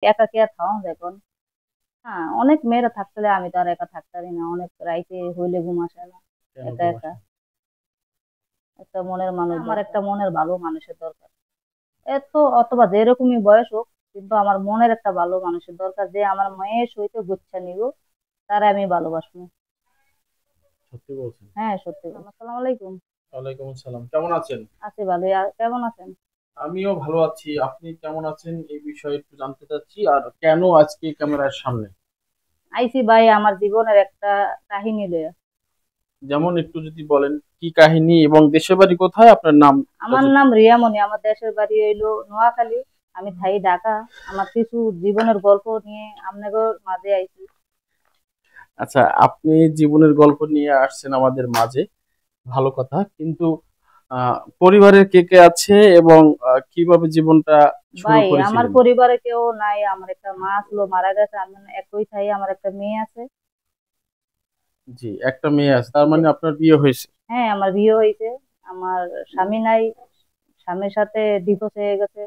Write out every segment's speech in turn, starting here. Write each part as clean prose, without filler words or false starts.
একা কে আর থাকুন দেখুন। হ্যাঁ, অনেক মেয়েরা থাকতে আমি তো আর একা থাকতে পারি না, অনেক রাইতে হইলে ঘুম আসে না। কেন একা ঘুম একা আসে না? একটা মনের মানুষ আমার একটা মনের ভালো মানুষের দরকার। এত অথবা যেরকমই বয়স হোক, কিন্তু আমার মনের একটা ভালো মানুষের দরকার, যে আমার মেয়ের সহিত গুচ্ছা নিব, তারা আমি ভালোবাসবো। সত্যি বলছেন? হ্যাঁ, সত্যি বলছি। আসসালামু আলাইকুম। ওয়ালাইকুম আসসালাম। কেমন আছেন? আছি ভালোই, কেমন আছেন? আমিও ভালো আছি। আপনি কেমন আছেন এই বিষয়ে একটু জানতে চাচ্ছি। আর কেন আজকে ক্যামেরার সামনে? আইসি ভাই আমার জীবনের একটা কাহিনী লইয়া। যেমন একটু যদি বলেন কি কাহিনী এবং দেশের বাড়ি কোথায়, আপনার নামটা আমার যদি। নাম রিয়ামণি, আমার দেশের বাড়ি হইলো নোয়াখালী। আমি থাই ঢাকা। আমার কিছু জীবনের গল্প নিয়ে আপনাদের মাঝে আইছি। আচ্ছা, আপনি জীবনের গল্প নিয়ে আসছেন আমাদের মাঝে, ভালো কথা। কিন্তু পরিবারের কে কে আছে এবং কিভাবে জীবনটা শুরু ভাই আমার করেছিলেন? পরিবারে কেউ নাই, আমার একটা মা ছিল মারা গেছে, আমি একই থাই, আমার একটা মেয়ে আছে। জি, একটা মেয়ে আছে, তার যে, মানে আপনার বিয়ে হয়েছে। হ্যাঁ আমার বিয়ে হয়েছে। আমার স্বামী নাই, স্বামীর সাথে ডিভোর্স হয়ে গেছে,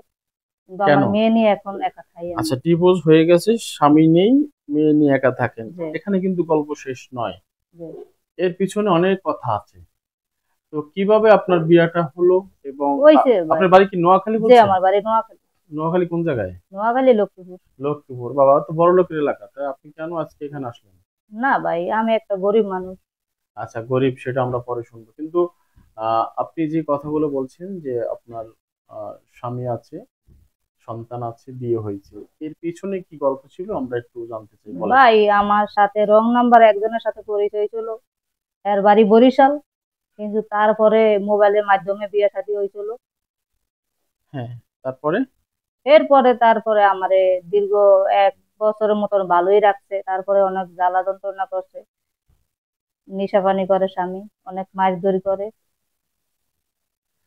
কিন্তু কেন? আমার মেয়ে নিয়ে এখন একা খাই আমি। আচ্ছা, ডিভোর্স হয়ে গেছে, স্বামী নেই, মেয়ে নিয়ে একা থাকেন। যে এখানে কিন্তু গল্প শেষ নয়, যে এর পিছনে অনেক কথা আছে। তো কিভাবে আপনার বিয়েটা হলো? এবং হয়েছে ভাই। আপনার বাড়ি কি নোয়াখালী যে বলছেন? আমার বাড়ি নোয়াখালী। নোয়াখালী কোন জায়গায়? নোয়াখালী লক্ষ্মীপুর। লক্ষ্মীপুর। বাবা, তো বড় লোকের এলাকা, তাই আপনি কেন আজকে এখানে আসলেন? না ভাই, আমি একটা গরিব মানুষ। আচ্ছা, গরিব সেটা আমরা পরে শুনবো, কিন্তু আপনি যে কথাগুলো বলছেন যে আপনার স্বামী আছে, সন্তান আছে, বিয়ে হয়েছে, এর পিছনে কি গল্প ছিল আমরা একটু জানতে চাই, বলেন। ভাই আমার সাথে রং নাম্বার একজনের সাথে পরিচয় ছিল, এর বাড়ি বরিশাল, কিন্তু তারপরে মোবাইলের মাধ্যমে বিয়ে শাদী হয়েছিল। হ্যাঁ, তারপরে? এরপরে তারপরে আমারে দীর্ঘ 1 বছরের মতন ভালোই রাখছে, তারপরে অনেক জ্বালা যন্ত্রণা করছে। নেশা পানি করে স্বামী, অনেক মারধরি করে।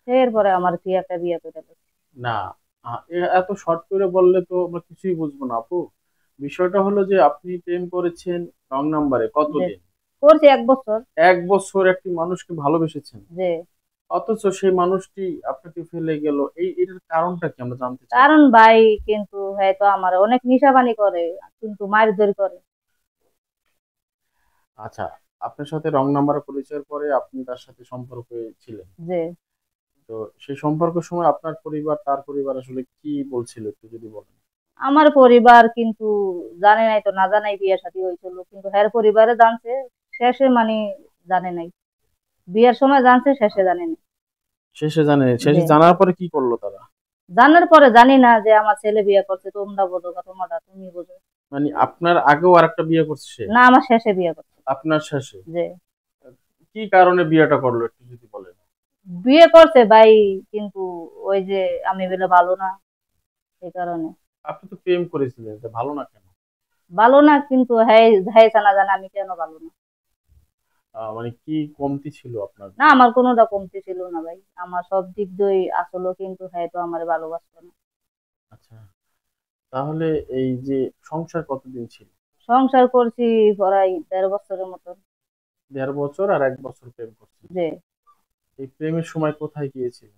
এরপরে আমার কি একটা বিয়ে করে দিল। না, এত শর্ট করে বললে তো আমরা কিছুই বুঝবো না আপু। বিষয়টা হলো যে আপনি প্রেম করেছেন রং নাম্বারে যে কতদিন? করছি 1 বছর। 1 বছর একটি মানুষকে ভালোবেসেছেন, যে অথচ সেই মানুষটি আপনাকে ফেলে গেল। এটার কারণটা কি আমরা জানতে চাই। কারণ ভাই, কিন্তু হয়তো আমার অনেক নেশা পানি করে, কিন্তু মারধরি করে। আচ্ছা, আপনার সাথে রং নাম্বারে পরিচয়ের পরে আপনি তার সাথে সম্পর্কে ছিলেন। যে তো সেই সম্পর্কের সময় আপনার পরিবার, তার পরিবার আসলে কি বলছিল একটু যদি বলেন। আমার পরিবার কিন্তু জানে নাই, তো না জানাই বিয়ে শাদী হয়েছিল, কিন্তু হ্যার পরিবারে জানছে শেষে মানে জানে নাই। বিয়ের সময় জানছে, শেষে জানে নাই। শেষে জানেন? যে শেষে জানার পরে কি করলো তারা? জানার পরে জানি না যে আমার ছেলে বিয়ে করছে, তোমরা বোঝো বা তোমরা তুমি বোঝো। মানে আপনার আগেও আরেকটা বিয়ে করছে সে? না, আমার শেষে বিয়ে করছে। আপনার শেষে? যে কি কারণে বিয়েটা করলো একটু যদি বলেন। বিয়ে করছে ভাই, কিন্তু ওই যে আমি বলে ভালো না, এই কারণে। আপনি তো প্রেম করেছিলেন, তা ভালো না কেন? ভালো না, কিন্তু হ্যাঁ হ্যাঁ জানা জানা আমি কেন ভালো না। মানে কি কমতি ছিল আপনার? না, আমার কোনোটা কমতি ছিল না ভাই, আমার সব দিক দিয়ে আসলো, কিন্তু হ্যাঁ তো আমার ভালোবাসতো না। আচ্ছা, তাহলে এই যে সংসার কতদিন ছিল? সংসার করছি প্রায় 1.5 বছরের মতন। 1.5 বছর আর 1 বছর প্রেম করছেন। যে এই প্রেমের সময় কোথায় গিয়েছিল?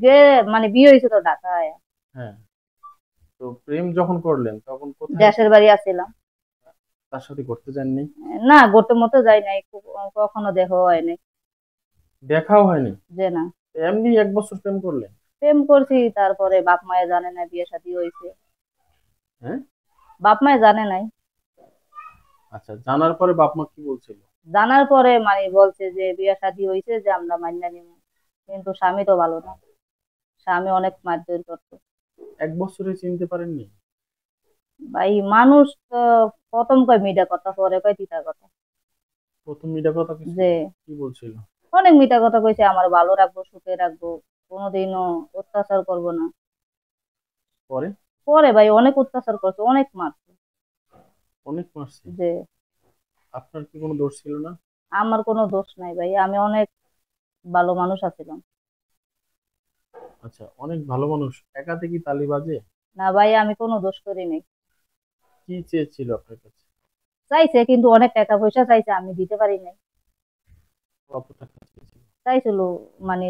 যে মানে বিয়ে হয়েছে তো ঢাকায়। হ্যাঁ, তো প্রেম যখন করলেন তখন কোথায় দেশের বাড়ি আছিলাম। তার সাথে করতে যাননি? না, ঘুরতে মতো যাই নাই, কখনো দেখা হয় নাই। দেখাও হয়নি? যে না, এমনি 1 বছর প্রেম করলেন? প্রেম করছি, তারপরে বাপ মায়ে জানে না বিয়ে শাদী হয়েছে। হ্যাঁ। বাপ মায়ে জানে নাই। আচ্ছা, জানার পরে বাপ মা কি বলছিল? জানার পরে মানে বলছে যে বিয়ে শাদী হয়েছে, যে আমরা মান্য নিব, কিন্তু স্বামী তো ভালো না, স্বামী অনেক মারধর করতো। 1 বছরে চিনতে পারেননি? ভাই মানুষ তো প্রথম কয় মিঠা কথা, পরে কয় তিতা কথা। প্রথম মিটা কথা কিছু যে কি বলছিল? অনেক মিথ্যা কথা কইছে, আমার ভালো রাখবো, সুখে রাখবো, কোনোদিনও অত্যাচার করব না। পরে? পরে ভাই অনেক অত্যাচার করছে, অনেক মারছে। অনেক মারছে? যে আপনার কি কোনো দোষ ছিল না? আমার কোনো দোষ নাই ভাই, আমি অনেক ভালো মানুষ আছিলাম। আচ্ছা, অনেক ভালো মানুষ একাতে কি তালি বাজে? না ভাই, আমি কোনো দোষ করি নাই। কি চেয়েছিল আপনার কাছে? চাইছে, কিন্তু অনেক টাকা পয়সা চাইছে, আমি দিতে পারি নাই। কত টাকা চেয়েছিল? চাইছিল মানে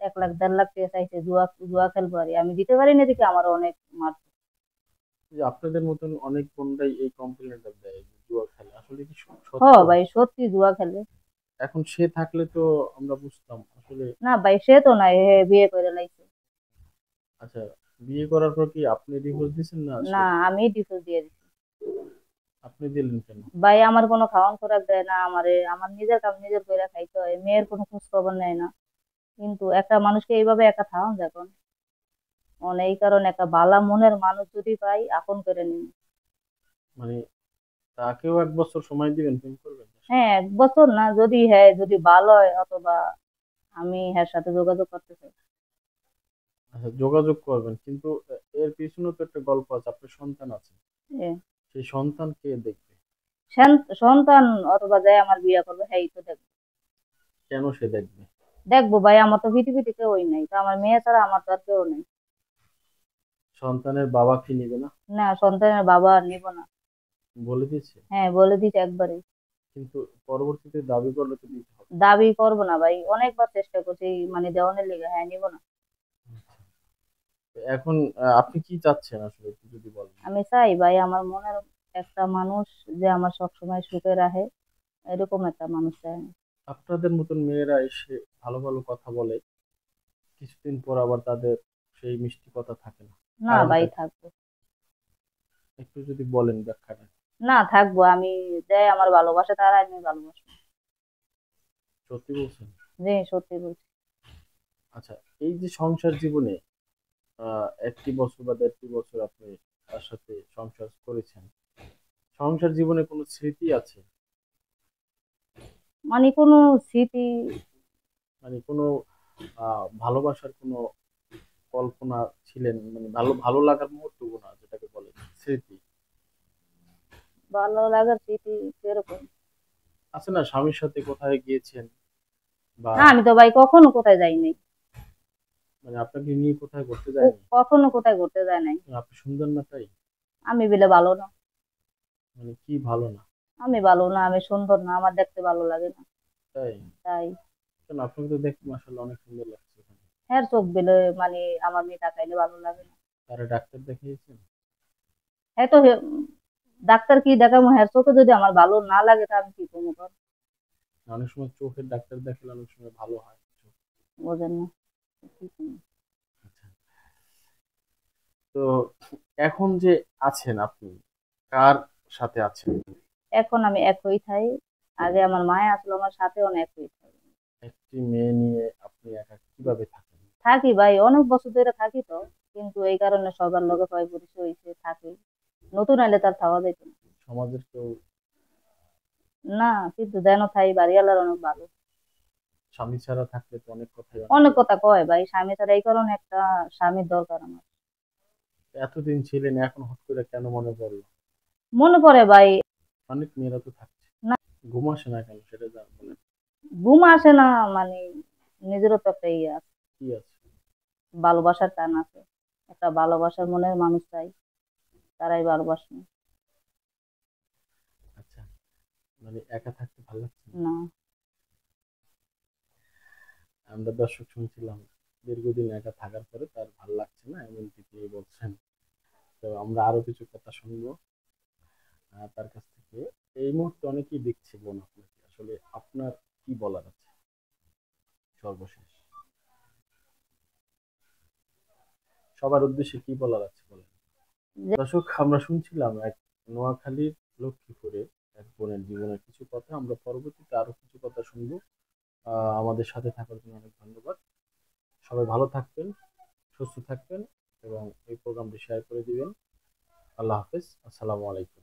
1 লাখ 1.5 লাখ টাকা চাইছে, জুয়া জুয়া খেলবো আর কি। আমি দিতে পারি না দেখে আমার অনেক মারছে। যে আপনাদের মতন অনেক বোনরাই এই কমপ্লেন্টটা দেয় যে জুয়া খেলে, আসলে কি হ সত্য? ভাই, সত্যি জুয়া খেলে। এখন সে থাকলে তো আমরা বুঝতাম আসলে। না ভাই, সে তো নাই, হে বিয়ে করে লাইছে। আচ্ছা, বিয়ে করার পর কি আপনি ডিভোর্স দিয়েছেন না না, সে? আমি ডিভোর্স দিয়ে দিছি। আপনি দিলেন কেন? ভাই আমার কোনো খাওয়ান খোরাক দেয় না আমারে, আমার নিজের কাম নিজের করে খাইতে হয়, মেয়ের কোনো খোঁজ খবর নেয় না। কিন্তু একটা মানুষকে এইভাবে একা থাকুন দেখুন, মানে এই কারণে একটা বালা মনের মানুষ যদি পাই আপন করে নিন। মানে তাকেও 1 বছর সময় দিবেন প্রেম করবেন তার সাথে? হ্যাঁ, 1 বছর না, যদি হ্যাঁ যদি ভালো হয়, অথবা আমি হ্যাঁ সাথে যোগাযোগ করতে চাই। আচ্ছা, যোগাযোগ করবেন, কিন্তু এর পিছনেও তো একটা গল্প আছে, আপনার সন্তান আছে। এ, সেই সন্তান কে দেখবে? সন্তান অথবা যাই আমার বিয়ে করবে, হ্যাঁ এই তো দেখবো। কেন সে দেখবে? দেখবো ভাই, আমার তো পৃথিবীতে কেউই নাই, তো আমার মেয়ে ছাড়া আমার তো আর কেউ নেই। সন্তানের বাবা কি নিবে না? না, সন্তানের বাবা আর নিব না। বলে দিচ্ছে? হ্যাঁ, বলে দিচ্ছে একবারে। কিন্তু পরবর্তীতে দাবি করলে তো দিতে হবে। দাবি করবো না ভাই, অনেকবার চেষ্টা করছি, মানে দেওয়ানের লেগে, হ্যাঁ নিব না। তো এখন আপনি কি চাচ্ছেন আসলে একটু যদি বলেন? আমি চাই ভাই, আমার মনের একটা মানুষ যে আমার সবসময় সুখে রাখে, এরকম একটা মানুষ চাই আমি। আপনাদের মতন মেয়েরা এসে ভালো ভালো কথা বলে, কিছুদিন পর আবার তাদের সেই মিষ্টি কথা থাকে না, না ভাই, কারণটা কি? থাকবো। একটু যদি বলেন ব্যাখ্যাটা। না, থাকবো আমি। যে আমার ভালোবাসে তারা আমি ভালোবাসবো। সত্যি বলছেন? জি, সত্যি বলছি। আচ্ছা, এই যে সংসার জীবনে 1টি বছর বা 1.5টি বছর আপনি তার সাথে সংসার করেছেন, সংসার জীবনে কোনো স্মৃতি আছে? মানে কোনো স্মৃতি? মানে কোনো ভালোবাসার কোনো কল্পনা ছিলেন, মানে ভালো ভালো লাগার মুহূর্ত না যেটাকে বলে স্মৃতি? ভালো লাগার স্মৃতি কিরকম? আছে না, স্বামীর সাথে কোথায় গিয়েছেন বা না, আমি তো ভাই কখনো কোথায় যাই নাই। মানে আপনাকে নিয়ে কোথায় ঘুরতে যায়নি? কখনো কোথায় ঘুরতে যায় নাই। আপনি সুন্দর না তাই? আমি বলে ভালো না। মানে কি ভালো না? আমি ভালো না, আমি সুন্দর না, আমার দেখতে ভালো লাগে না। তাই? তাই। কেন, আপনাকে তো দেখতে মাশাআল্লাহ অনেক সুন্দর লাগছে এখানে। হ্যাঁ, চোখ বেলে, মানে আমার মেয়ে তাকাইলে ভালো লাগে না। তারা ডাক্তার দেখিয়েছেন? হ্যাঁ তো ডাক্তার কি দেখাবো, হ্যাঁ চোখে যদি আমার ভালো না লাগে তা আমি কি করবো কর? অনেক সময় চোখের ডাক্তার দেখালে অনেক সময় ভালো হয় চোখ। বোঝেন না, কি করবো? আচ্ছা, তো এখন যে আছেন আপনি, কার সাথে আছেন? এখন আমি একই থাই। আগে আমার মায়ে আসলো আমার সাথে, অনেক একই থাই। একটি মেয়ে নিয়ে আপনি একা কিভাবে থাকেন? থাকি ভাই, অনেক বছর ধরে থাকি তো। কিন্তু এই কারণে সবার লগে হয় পরিচয় হয়েছে, থাকি। নতুন আইলে তার খাওয়া যাইতো না। সমাজের কেউ? না, কিন্তু যেন থাই, বাড়িওয়ালার অনেক ভালো। স্বামী ছাড়া থাকলে তো অনেক কথাই অনেক অনেকে। কথা কয় ভাই স্বামী ছাড়া, এই কারণে একটা স্বামীর দরকার আমার। এতদিন ছিলেন, এখন হট করে কেন মনে পড়লো? মনে পড়ে ভাই। অনেক মেয়েরা তো থাকছে। না, ঘুম আসে না কেন সেটা যা বলেন। ঘুম আসে না, মানে নিজেরও তো একটা ইয়ে আছে, কি আছে? ভালোবাসার টান আছে। একটা ভালোবাসার মনের মানুষ চাই, তারাই ভালোবাসে। আচ্ছা, মানে একা থাকতে ভালো লাগছে না? না। আমরা দর্শক শুনছিলাম, দীর্ঘদিন একা থাকার পরে তার ভালো লাগছে না এমনটি তিনি বলছেন। তো আমরা আরো কিছু কথা শুনবো তার কাছ থেকে। এই মুহূর্তে অনেকেই দেখছে বোন আপনাকে, আসলে আপনার কি বলার আছে সর্বশেষ? সবার উদ্দেশ্যে কি বলার আছে বলেন। দর্শক, আমরা শুনছিলাম এক নোয়াখালীর লক্ষ্মীপুরে এক বোনের জীবনের কিছু কথা। আমরা পরবর্তীতে আরো কিছু কথা শুনবো। আমাদের সাথে থাকার জন্য অনেক ধন্যবাদ। সবাই ভালো থাকবেন, সুস্থ থাকবেন এবং এই প্রোগ্রামটি শেয়ার করে দিবেন। আল্লাহ হাফেজ, আসসালামু আলাইকুম।